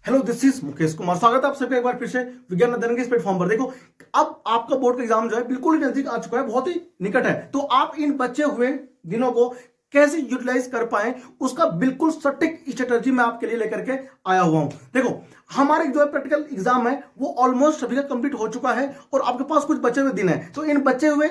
Hello, this is Mukesh Kumar. स्वागत है आप सभी एक बार फिर से विज्ञान अध्ययन के इस प्लेटफॉर्म पर। देखो, अब आपका बोर्ड का एग्जाम जो है बिल्कुल ही नजदीक आ चुका है, बहुत ही निकट है। तो आप इन बचे हुए दिनों को कैसे यूटिलाइज कर पाए, उसका बिल्कुल सटीक स्ट्रेटजी मैं आपके लिए लेकर के आया हुआ हूं। देखो, हमारे जो है प्रैक्टिकल एग्जाम है वो ऑलमोस्ट सभी का कंप्लीट हो चुका है और आपके पास कुछ बचे हुए दिन है। तो इन बचे हुए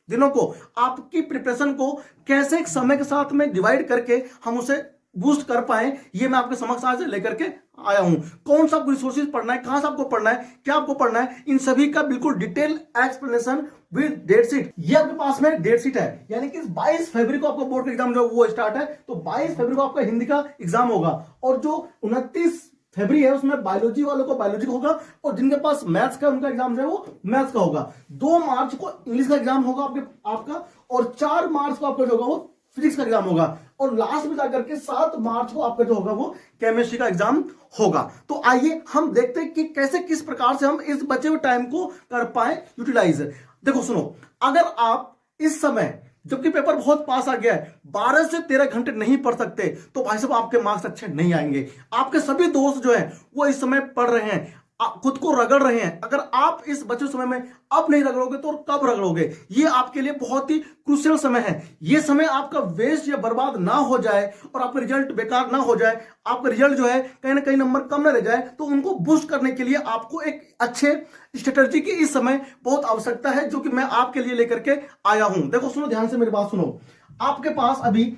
दिनों को आपकी प्रिपरेशन को कैसे एक समय के साथ में डिवाइड करके हम उसे बूस्ट कर पाए, ये मैं आपके समक्ष आज लेकर के आया हूं। कौन सा रिसोर्सेज पढ़ना है, कहां से आपको पढ़ना है, क्या आपको पढ़ना है, इन सभी का बिल्कुल detail explanation with date sheet. ये आपके पास में डेट शीट है, यानी कि 22 फरवरी को आपका बोर्ड का एग्जाम जो वो स्टार्ट है। तो 22 फरवरी को आपका हिंदी का एग्जाम होगा और जो 29 फरवरी है उसमें बायोलॉजी वालों को बायोलॉजी का होगा और जिनके पास मैथ्स का उनका एग्जाम जो है वो मैथ्स का होगा। 2 मार्च को इंग्लिश का एग्जाम होगा आपका और 4 मार्च को आपका जो होगा वो फिजिक्स का एग्जाम होगा और लास्ट में जाकर के 7 मार्च को आपका जो होगा वो केमिस्ट्री का एग्जाम होगा। तो आइए हम देखते हैं कि कैसे किस प्रकार से हम इस बचे हुए टाइम को कर पाए यूटिलाइज। देखो सुनो, अगर आप इस समय जबकि पेपर बहुत पास आ गया है 12 से 13 घंटे नहीं पढ़ सकते तो भाई साहब आपके मार्क्स अच्छे नहीं आएंगे। आपके सभी दोस्त जो है वो इस समय पढ़ रहे हैं, खुद को रगड़ रहे हैं। अगर आप इस बचे समय में अब नहीं रगड़ोगे तो कब रगड़ोगे? ये आपके लिए बहुत ही क्रूशियल समय है। ये समय आपका वेस्ट या बर्बाद ना हो जाए और आपका रिजल्ट बेकार ना हो जाए, आपका रिजल्ट जो है कहीं ना कहीं नंबर कम ना रह जाए, तो उनको बूस्ट करने के लिए आपको एक अच्छे स्ट्रेटजी की इस समय बहुत आवश्यकता है, जो कि मैं आपके लिए लेकर के आया हूं। देखो सुनो, ध्यान से मेरी बात सुनो। आपके पास अभी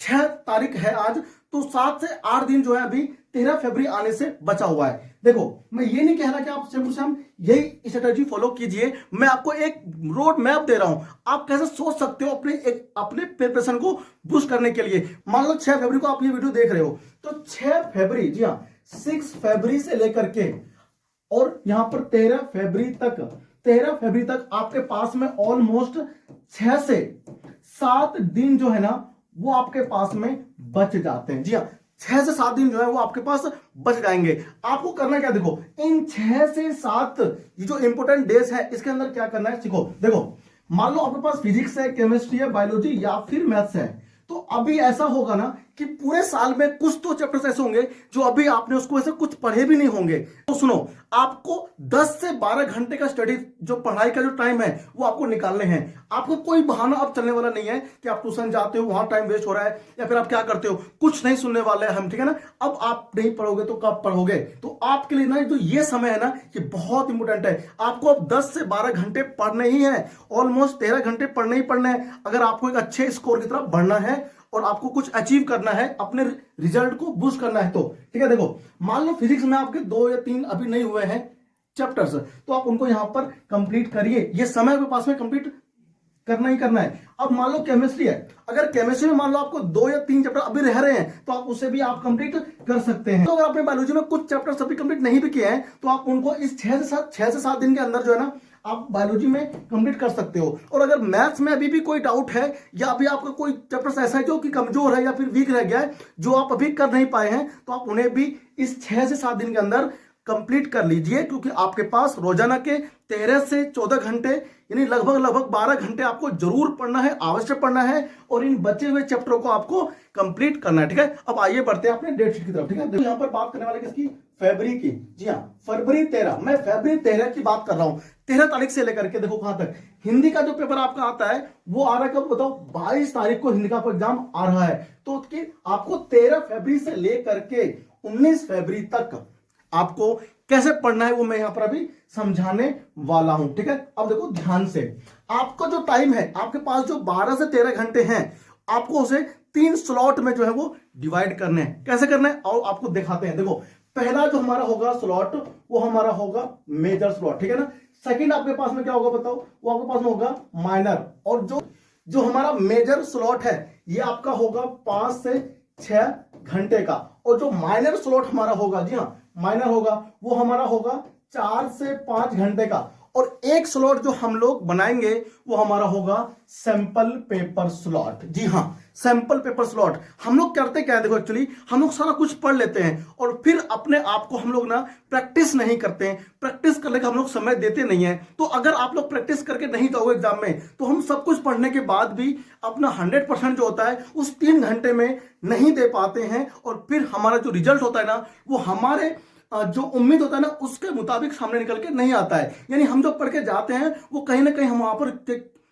6 तारीख है आज, तो 7 से 8 दिन जो है अभी 13 फरवरी आने से बचा हुआ है। देखो, मैं ये नहीं कह रहा कि आप सेम यही स्ट्रेटजी फॉलो कीजिए, मैं आपको एक रोड मैप दे रहा हूं, आप कैसे सोच सकते हो अपने प्रिपरेशन को बूस्ट करने के लिए। मान लो 6 फरवरी को आप ये वीडियो देख रहे हो, तो 6 फरवरी, जी हाँ 6 फरवरी से लेकर के और यहां पर 13 फरवरी तक आपके पास में ऑलमोस्ट 6 से 7 दिन जो है ना वो आपके पास में बच जाते हैं। जी हाँ, 6 से 7 दिन जो है वो आपके पास बच जाएंगे। आपको करना क्या, देखो इन 6 से 7 ये जो इंपोर्टेंट डेज है इसके अंदर क्या करना है सीखो। देखो, मान लो आपके पास फिजिक्स है, केमिस्ट्री है, बायोलॉजी या फिर मैथ्स है, तो अभी ऐसा होगा ना कि पूरे साल में कुछ तो चैप्टर्स ऐसे होंगे जो अभी आपने उसको ऐसे कुछ पढ़े भी नहीं होंगे। तो सुनो, आपको 10 से 12 घंटे का स्टडी, जो पढ़ाई का जो टाइम है वो आपको निकालने हैं। आपको कोई बहाना अब चलने वाला नहीं है कि आप ट्यूशन जाते हो वहां टाइम वेस्ट हो रहा है या फिर आप क्या करते हो, कुछ नहीं सुनने वाले हैं हम, ठीक है ना। अब आप नहीं पढ़ोगे तो कब पढ़ोगे? तो आपके लिए ना जो ये समय है ना ये बहुत इंपॉर्टेंट है। आपको अब 10 से 12 घंटे पढ़ने ही है, ऑलमोस्ट 13 घंटे पढ़ने ही पढ़ने हैं अगर आपको एक अच्छे स्कोर की तरफ बढ़ना है और आपको कुछ अचीव करना है, अपने रिजल्ट को बूस्ट करना है। तो ठीक है, देखो मान लो फिजिक्स में आपके 2 या 3 अभी नहीं हुए हैं चैप्टर्स, तो आप उनको यहां पर कंप्लीट करिए, ये समय आपके पास में कंप्लीट करना ही करना है। अब मान लो केमिस्ट्री है, अगर केमिस्ट्री में मान लो आपको 2 या 3 चैप्टर अभी रह रहे हैं तो आप उसे भी आप कंप्लीट कर सकते हैं। तो अगर आपने बायोलॉजी में कुछ चैप्टर्स अभी कंप्लीट नहीं भी किए हैं तो आप उनको इस 6 से 7 दिन के अंदर जो है ना आप बायोलॉजी में कंप्लीट कर सकते हो। और अगर मैथ्स में अभी भी कोई डाउट है या अभी आपका कोई चैप्टर ऐसा है जो कि कमजोर है या फिर वीक रह गया है, जो आप अभी कर नहीं पाए हैं, तो आप उन्हें भी इस 6 से 7 दिन के अंदर कंप्लीट कर लीजिए, क्योंकि आपके पास रोजाना के 13 से 14 घंटे यानी लगभग 12 घंटे आपको जरूर पढ़ना है, आवश्यक पढ़ना है और इन बचे हुए चैप्टरों को आपको कंप्लीट करना है। ठीक है, अब आइए बढ़ते हैं अपने डेट शीट की तरफ। ठीक है, तो यहां पर बात करने वाले किसकी? फरवरी की। जी हाँ, फरवरी 13, मैं फरवरी 13 की बात कर रहा हूं। 13 तारीख से लेकर के देखो कहां तक हिंदी का जो पेपर आपका आता है वो आ रहा है कब बताओ? 22 तारीख को हिंदी का एग्जाम आ रहा है। तो आपको 13 फरवरी से लेकर के 19 फरवरी तक आपको कैसे पढ़ना है वो मैं यहां पर अभी समझाने वाला हूं। ठीक है, अब देखो ध्यान से, आपका जो टाइम है आपके पास जो 12 से 13 घंटे हैं, आपको उसे 3 स्लॉट में जो है वो डिवाइड करने हैं। कैसे करना है और आपको दिखाते हैं। देखो, पहला जो हमारा होगा स्लॉट वो हमारा होगा मेजर स्लॉट, ठीक है ना। सेकंड आपके पास में क्या होगा बताओ? वो आपके पास में होगा माइनर। और जो हमारा मेजर स्लॉट है ये आपका होगा 5 से 6 घंटे का, और जो माइनर स्लॉट हमारा होगा, जी हाँ माइनर होगा, वो हमारा होगा 4 से 5 घंटे का। और एक स्लॉट जो हम लोग बनाएंगे वो हमारा होगा सैंपल पेपर स्लॉट। जी हाँ, सैंपल पेपर स्लॉट। हम लोग करते क्या है, देखो एक्चुअली हम लोग सारा कुछ पढ़ लेते हैं और फिर अपने आप को हम लोग ना प्रैक्टिस नहीं करते हैं, प्रैक्टिस करने का हम लोग समय देते नहीं है। तो अगर आप लोग प्रैक्टिस करके नहीं जाओगे एग्जाम में तो हम सब कुछ पढ़ने के बाद भी अपना 100% जो होता है उस 3 घंटे में नहीं दे पाते हैं और फिर हमारा जो रिजल्ट होता है ना वो हमारे जो उम्मीद होता है ना उसके मुताबिक सामने निकल के नहीं आता है। यानी हम जो पढ़ के जाते हैं वो कहीं ना कहीं हम वहां पर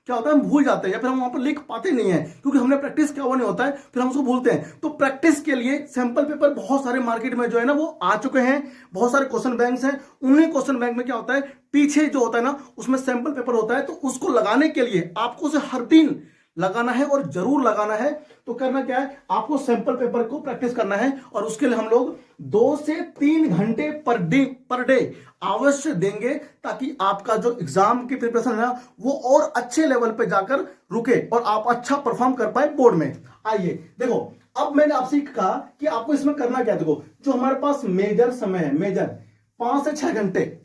क्या होता है, हम भूल जाते हैं या फिर हम वहां पर लिख पाते नहीं है, क्योंकि हमने प्रैक्टिस किया हुआ नहीं होता है, फिर हम उसको भूलते हैं। तो प्रैक्टिस के लिए सैंपल पेपर बहुत सारे मार्केट में जो है ना वो आ चुके हैं, बहुत सारे क्वेश्चन बैंक्स हैं। उन्हीं क्वेश्चन बैंक में क्या होता है, पीछे जो होता है ना उसमें सैंपल पेपर होता है, तो उसको लगाने के लिए आपको उसे हर दिन लगाना है और जरूर लगाना है। तो करना क्या है, आपको सैंपल पेपर को प्रैक्टिस करना है और उसके लिए हम लोग 2 से 3 घंटे पर डे अवश्य देंगे, ताकि आपका जो एग्जाम की प्रिपरेशन है ना वो और अच्छे लेवल पे जाकर रुके और आप अच्छा परफॉर्म कर पाए बोर्ड में। आइए देखो, अब मैंने आपसे कहा कि आपको इसमें करना क्या, देखो जो हमारे पास मेजर समय है, मेजर 5 से 6 घंटे,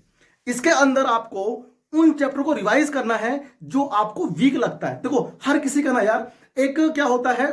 इसके अंदर आपको उन चैप्टर को रिवाइज करना है जो आपको वीक लगता है। देखो हर किसी का ना यार एक क्या होता है,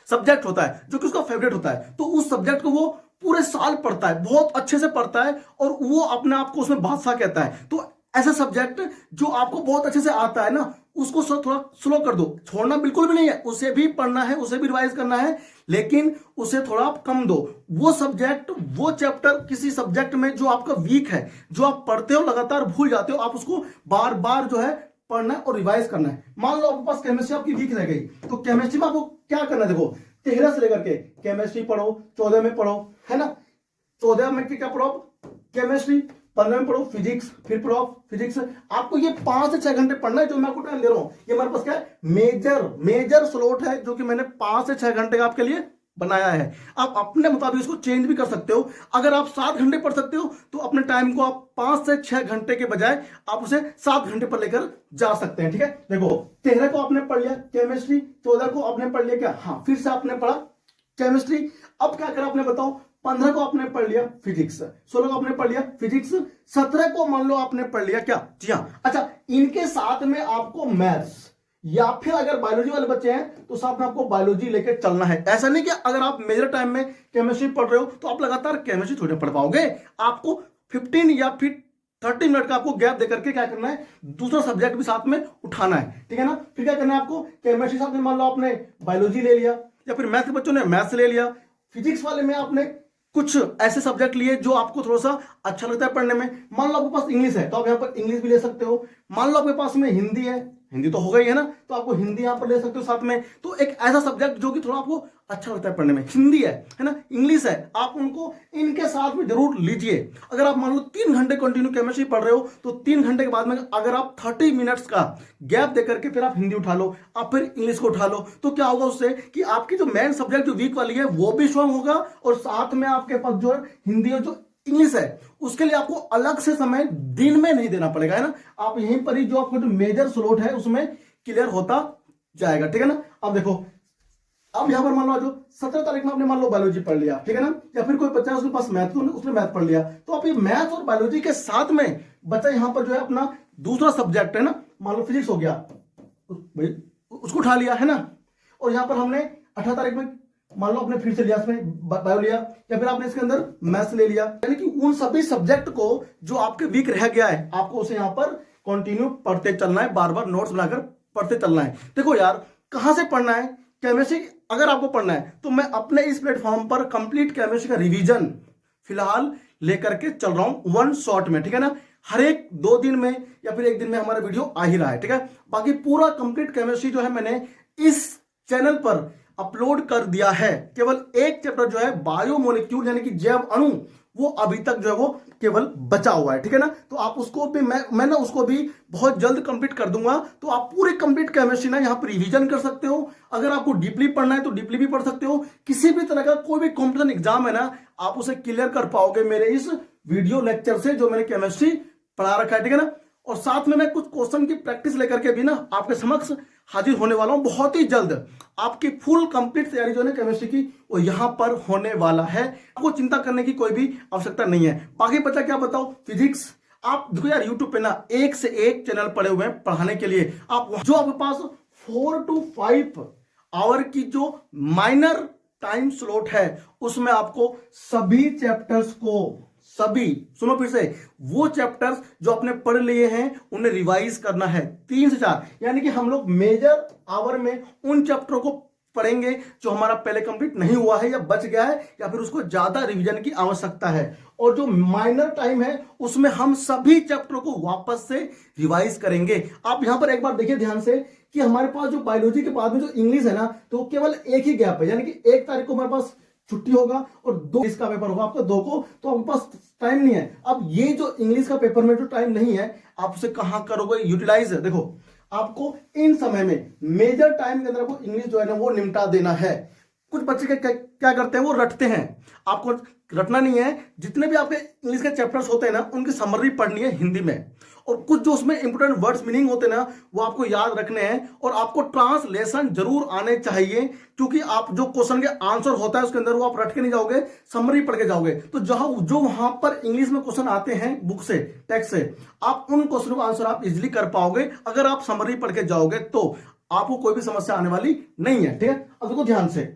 सब्जेक्ट होता है जो कि उसका फेवरेट होता है, तो उस सब्जेक्ट को वो पूरे साल पढ़ता है, बहुत अच्छे से पढ़ता है और वो अपने आप को उसमें बादशाह कहता है। तो ऐसा सब्जेक्ट जो आपको बहुत अच्छे से आता है ना उसको थोड़ा स्लो कर दो, छोड़ना बिल्कुल भी नहीं है, उसे भी पढ़ना है, उसे भी रिवाइज करना है, लेकिन उसे थोड़ा कम दो। वो सब्जेक्ट, वो चैप्टर किसी सब्जेक्ट में जो आपका वीक है, जो आप पढ़ते हो लगातार भूल जाते हो, आप उसको बार बार जो है पढ़ना है और रिवाइज करना है। मान लो आपके पास केमिस्ट्री आपकी वीक रह गई, तो केमिस्ट्री में आपको क्या करना है, देखो 13 से लेकर के केमिस्ट्री पढ़ो, 14 में पढ़ो, है ना, 14 में क्या पढ़ो, केमिस्ट्री, 15 में पढ़ो फिजिक्स, फिर पढ़ो फिजिक्स। आपको ये 5 से 6 घंटे पढ़ना है, जो मैं आपको टाइम दे रहा हूं। ये हमारे पास क्या है, मेजर स्लॉट है, जो कि मैंने 5 से 6 घंटे का आपके लिए बनाया है। आप अपने मुताबिक इसको चेंज भी कर सकते हो। अगर आप 7 घंटे पढ़ सकते हो तो अपने टाइम को आप 5 से 6 घंटे के बजाय आप उसे 7 घंटे पर लेकर जा सकते हैं। ठीक है, देखो 13 को आपने पढ़ लिया केमिस्ट्री, 14 को आपने पढ़ लिया क्या, हाँ फिर से आपने पढ़ा केमिस्ट्री। अब क्या करा आपने बताओ, 15 को आपने पढ़ लिया फिजिक्स, 16 को आपने पढ़ लिया फिजिक्स, 17 को मान लो आपने पढ़ लिया क्या, जी हाँ। अच्छा, इनके साथ में आपको मैथ्स या फिर अगर बायोलॉजी वाले बच्चे हैं तो साथ में आपको बायोलॉजी लेकर चलना है। ऐसा नहीं कि अगर आप मेजर टाइम में केमिस्ट्री पढ़ रहे हो तो आप लगातार केमिस्ट्री थोड़ी पढ़ पाओगे। आपको 15 या फिर 30 मिनट का आपको गैप देकर के क्या करना है, दूसरा सब्जेक्ट भी साथ में उठाना है, ठीक है ना। फिर क्या करना है आपको, केमिस्ट्री साथ में मान लो आपने बायोलॉजी ले लिया, या फिर मैथ के बच्चों ने मैथ्स ले लिया, फिजिक्स वाले में आपने कुछ ऐसे सब्जेक्ट लिए जो आपको थोड़ा सा अच्छा लगता है पढ़ने में। मान लो आपके पास इंग्लिश है तो आप यहाँ पर इंग्लिश भी ले सकते हो। मान लो आपके पास में हिंदी है, हिंदी तो हो गई है ना, तो आपको हिंदी यहाँ पर ले सकते हो साथ में। तो एक ऐसा सब्जेक्ट जो कि थोड़ा आपको अच्छा लगता है पढ़ने में, हिंदी है ना, इंग्लिश है, आप उनको इनके साथ में जरूर लीजिए। अगर आप मान लो 3 घंटे कंटिन्यू केमिस्ट्री पढ़ रहे हो तो 3 घंटे के बाद में अगर आप 30 मिनट्स का गैप देकर के फिर आप हिंदी उठा लो, आप फिर इंग्लिश को उठा लो, तो क्या होगा उससे कि आपकी जो मेन सब्जेक्ट जो वीक वाली है वो भी स्ट्रांग होगा और साथ में आपके पास जो है हिंदी और जो इंग्लिश है उसके लिए आपको अलग से समय दिन में नहीं देना पड़ेगा, है ना। आप यहीं पर ही जो आपका जो मेजर स्लॉट है उसमें क्लियर होता जाएगा, ठीक है ना। अब देखो, अब यहां पर मान लो जो 17 तारीख में आपने मान लो बायोलॉजी पढ़ लिया, ठीक है ना, या फिर कोई बच्चा उसके पास मैथ, तो उसने मैथ पढ़ लिया, तो आप ये मैथ और बायोलॉजी के साथ में बच्चा यहां पर जो है अपना दूसरा सब्जेक्ट है ना, मान लो फिजिक्स हो गया, भाई उसको उठा लिया, है ना। और यहां पर हमने 18 तारीख में मान लो आपने फिर से लिया इसमें बायो लिया, या फिर आपने इसके अंदर मैथ्स ले लिया, यानी कि उन सभी सब्जेक्ट को जो आपके वीक रह गया है आपको उसे यहां पर कंटिन्यू पढ़ते चलना है, बार बार नोट्स बनाकर पढ़ते चलना है। देखो यार, कहां से पढ़ना है केमिस्ट्री, अगर आपको पढ़ना है तो मैं अपने इस प्लेटफॉर्म पर कंप्लीट केमिस्ट्री का रिवीजन फिलहाल लेकर के चल रहा हूं 1 शॉट में, ठीक है ना। हर एक 2 दिन में या फिर 1 दिन में हमारा वीडियो आ ही रहा है, ठीक है। बाकी पूरा कंप्लीट केमिस्ट्री जो है मैंने इस चैनल पर अपलोड कर दिया है। केवल एक चैप्टर जो है बायोमोलिक्यूल यानी कि जैव अणु, वो अभी तक जो है वो केवल बचा हुआ है, ठीक है ना। तो आप उसको भी मैं ना उसको भी बहुत जल्द कंप्लीट कर दूंगा, तो आप पूरी कंप्लीट केमिस्ट्री ना यहाँ पर रिवीजन कर सकते हो। अगर आपको डीपली पढ़ना है तो डीपली भी पढ़ सकते हो। किसी भी तरह का कोई भी कॉम्पिटिशन एग्जाम है ना, आप उसे क्लियर कर पाओगे मेरे इस वीडियो लेक्चर से जो मैंने केमिस्ट्री पढ़ा रखा है, ठीक है ना। और साथ में मैं कुछ क्वेश्चन की प्रैक्टिस लेकर के भी ना आपके समक्ष हाजिर होने वाला हूं बहुत ही जल्द। आपकी फुल कंप्लीट तैयारी जो है केमिस्ट्री की वो यहां पर होने वाला है, आपको चिंता करने की कोई भी आवश्यकता नहीं है। बाकी बच्चा क्या बताओ, फिजिक्स आप देखो यार, यूट्यूब पे ना एक से एक चैनल पड़े हुए हैं पढ़ाने के लिए। आप जो आपके पास 4 to 5 आवर की जो माइनर टाइम स्लॉट है उसमें आपको सभी चैप्टर्स को, सभी सुनो फिर से, वो चैप्टर्स जो आपने पढ़ लिए हैं उन्हें रिवाइज करना है 3 से 4, यानी कि हम लोग मेजर आवर में उन चैप्टरों को पढ़ेंगे जो हमारा पहले कंप्लीट नहीं हुआ है या बच गया है या फिर उसको ज्यादा रिवीजन की आवश्यकता है। और जो माइनर टाइम है उसमें हम सभी चैप्टरों को वापस से रिवाइज करेंगे। आप यहां पर एक बार देखिए ध्यान से कि हमारे पास जो बायोलॉजी के बाद में जो इंग्लिश है ना, तो केवल एक ही गैप है, यानी कि 1 तारीख को हमारे पास छुट्टी होगा और 2 इसका पेपर होगा आपका 2 को, तो आपके पास टाइम नहीं है। अब ये जो इंग्लिश का पेपर में जो टाइम नहीं है आप उसे कहां करोगे यूटिलाइज? देखो आपको इन समय में मेजर टाइम के अंदर आपको इंग्लिश जो है ना वो निपटा देना है। कुछ बच्चे क्या करते हैं, वो रटते हैं। आपको रटना नहीं है, जितने भी आपके इंग्लिश के चैप्टर्स होते हैं ना उनकी समरी पढ़नी है हिंदी में, और कुछ जो उसमें इंपोर्टेंट वर्ड्स मीनिंग होते हैं ना वो आपको याद रखने हैं, और आपको ट्रांसलेशन जरूर आने चाहिए, क्योंकि आप जो क्वेश्चन के आंसर होता है उसके अंदर वो आप रट के नहीं जाओगे, समरी पढ़ के जाओगे। तो जो वहां पर इंग्लिश में क्वेश्चन आते हैं बुक से, टेक्स्ट से, आप उन क्वेश्चन का आंसर आप इजिली कर पाओगे अगर आप समरी पढ़ के जाओगे, तो आपको कोई भी समस्या आने वाली नहीं है। ठीक है, अब देखो ध्यान से,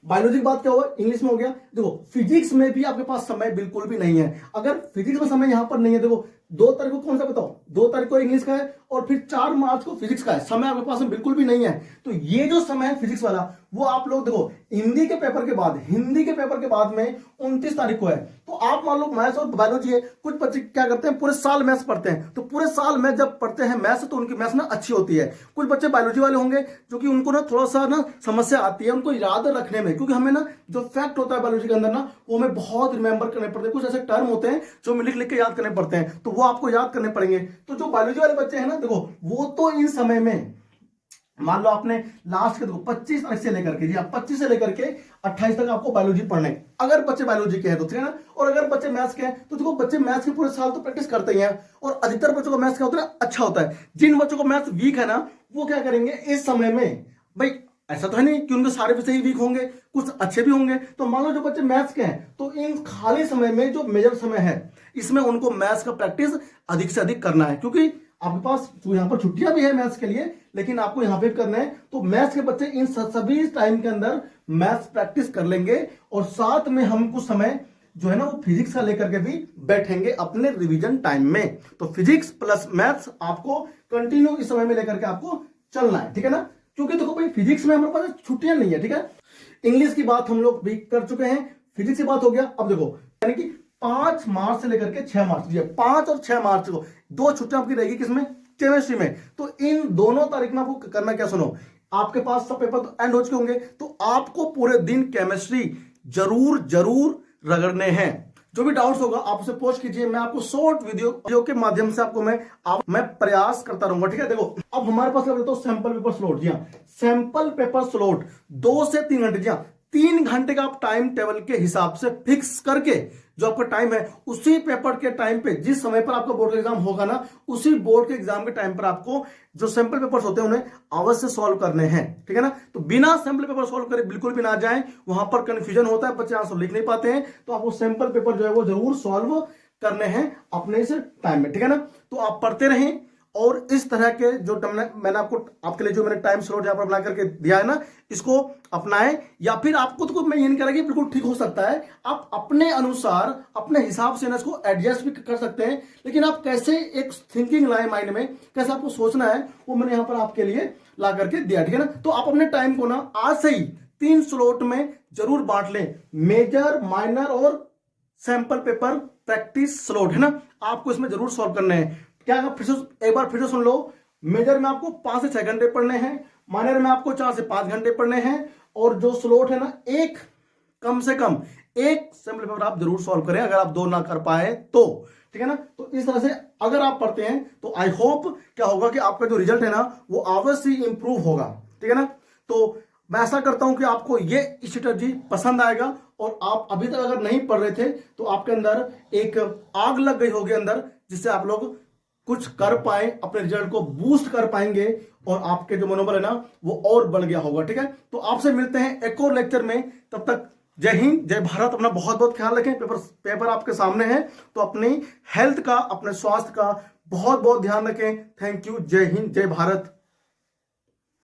बायोलॉजी की बात क्या हुआ, इंग्लिश में हो गया। देखो फिजिक्स में भी आपके पास समय बिल्कुल भी नहीं है। अगर फिजिक्स में समय यहां पर नहीं है, देखो 2 तारीख को कौन सा बताओ, 2 तारीख को इंग्लिश का है और फिर 4 मार्च को फिजिक्स का है, समय आपके पास में बिल्कुल भी नहीं है। तो ये जो समय है फिजिक्स वाला वो आप लोग देखो हिंदी के पेपर के बाद में 29 तारीख को है। तो आप मान लो मैथ्स और बायोलॉजी है, कुछ बच्चे क्या करते हैं पूरे साल मैथ्स पढ़ते हैं, तो पूरे साल में जब पढ़ते हैं मैथ्स तो उनकी मैथ्स ना अच्छी होती है। कुछ बच्चे बायोलॉजी वाले होंगे जो कि उनको ना थोड़ा सा ना समस्या आती है उनको याद रखने में, क्योंकि हमें ना जो फैक्ट होता है बायोलॉजी के अंदर ना वो हमें बहुत रिमेंबर करने पड़ते हैं। कुछ ऐसे टर्म होते हैं जो हमें लिख लिख के याद करने पड़ते हैं, तो वो आपको याद करने पड़ेंगे। तो जो बायोलॉजी वाले बच्चे हैं ना, देखो वो तो इन समय में मान लो आपने लास्ट के देखो 25 तारीख से लेकर के, जी 25 से लेकर के 28 तक आपको बायोलॉजी पढ़ने, अगर बच्चे बायोलॉजी के हैं तो ठीक है ना। और अगर बच्चे मैथ्स के हैं तो देखो बच्चे मैथ्स के पूरे साल तो प्रैक्टिस करते ही हैं, और अधिकतर बच्चों को मैथ्स क्या होता है अच्छा होता है। जिन बच्चों को मैथ्स वीक है ना वो क्या करेंगे इस समय में, भाई ऐसा तो है नहीं कि उनके सारे विषय ही वीक होंगे, कुछ अच्छे भी होंगे। तो मान लो जो बच्चे मैथ्स के हैं तो इन खाली समय में जो मेजर समय है इसमें उनको मैथ्स का प्रैक्टिस अधिक से अधिक करना है, क्योंकि आपके पास तो यहाँ पर छुट्टियां भी है मैथ्स के लिए, लेकिन आपको यहाँ पे करना है। तो मैथ्स के बच्चे इन सभी टाइम के अंदर मैथ्स प्रैक्टिस कर लेंगे, और साथ में हम कुछ समय जो है ना वो फिजिक्स का लेकर के भी बैठेंगे अपने रिवीजन टाइम में। तो फिजिक्स प्लस मैथ्स आपको कंटिन्यू इस समय में लेकर के आपको चलना है, ठीक है ना। क्योंकि देखो भाई फिजिक्स में हमारे पास छुट्टियां नहीं है, ठीक है। इंग्लिश की बात हम लोग भी कर चुके हैं, फिजिक्स की बात हो गया। अब देखो यानी कि 5 मार्च से लेकर के 6 मार्च, 5 और 6 मार्च को 2 छुट्टियां आपकी रहेगी, किसमें, केमिस्ट्री में। तो इन दोनों तारीख में आपको करना क्या, सुनो, आपके पास सब पेपर तो एंड हो चुके होंगे, तो आपको पूरे दिन केमिस्ट्री जरूर रगड़ने हैं। जो भी डाउट्स होगा आप उसे पोस्ट कीजिए, मैं आपको शॉर्ट वीडियो के माध्यम से आपको मैं प्रयास करता रहूंगा, ठीक है। देखो अब हमारे पास तो सैंपल पेपर स्लॉट, जी हाँ सैंपल पेपर स्लॉट 2 से 3 घंटे, जी हाँ 3 घंटे का आप टाइम टेबल के हिसाब से फिक्स करके जो आपका टाइम है उसी पेपर के टाइम पे, जिस समय पर आपका बोर्ड का एग्जाम होगा ना उसी बोर्ड के एग्जाम के टाइम पर आपको जो सैंपल पेपर्स होते हैं उन्हें अवश्य सॉल्व करने हैं, ठीक है ना। तो बिना सैंपल पेपर सॉल्व करे बिल्कुल भी ना जाएं, वहां पर कंफ्यूजन होता है, बच्चे आंसर लिख नहीं पाते हैं। तो आपको सैंपल पेपर जो है वो जरूर सॉल्व करने हैं अपने इस टाइम में, ठीक है ना। तो आप पढ़ते रहें, और इस तरह के जो मैंने आपके लिए जो मैंने टाइम स्लॉट यहाँ पर बना करके दिया है ना इसको अपनाएं। या फिर आपको तो मैं ये नहीं कह रहा कि बिल्कुल ठीक हो सकता है, आप अपने अनुसार अपने हिसाब से ना इसको एडजस्ट भी कर सकते हैं, लेकिन आप कैसे एक थिंकिंग लाए माइंड में, कैसे आपको सोचना है वो मैंने यहाँ पर आपके लिए ला करके दिया, ठीक है ना। तो आप अपने टाइम को ना आज से ही 3 स्लॉट में जरूर बांट लें, मेजर, माइनर और सैंपल पेपर प्रैक्टिस स्लॉट, है ना। आपको इसमें जरूर सॉल्व करने हैं। क्या एक बार फिर से सुन लो, मेजर में आपको 5 से 6 घंटे पढ़ने हैं, माइनर में आपको 4 से 5 घंटे पढ़ने हैं, और जो स्लॉट है ना कम से कम एक सैंपल पेपर आप जरूर सॉल्व करें, अगर आप 2 ना कर पाए तो, ठीक है ना। तो इस तरह से अगर आप पढ़ते हैं तो आई होप क्या होगा कि आपका जो रिजल्ट है ना वो अवश्य इंप्रूव होगा, ठीक है ना। तो मैं ऐसा करता हूं कि आपको ये स्ट्रेटजी पसंद आएगा, और आप अभी तक अगर नहीं पढ़ रहे थे तो आपके अंदर एक आग लग गई होगी अंदर, जिससे आप लोग कुछ कर पाए, अपने रिजल्ट को बूस्ट कर पाएंगे, और आपके जो मनोबल है ना वो और बढ़ गया होगा, ठीक है। तो आपसे मिलते हैं एक और लेक्चर में, तब तक जय हिंद जय भारत। अपना बहुत बहुत ख्याल रखें, पेपर आपके सामने है, तो अपनी हेल्थ का, अपने स्वास्थ्य का बहुत बहुत ध्यान रखें। थैंक यू, जय हिंद जय भारत।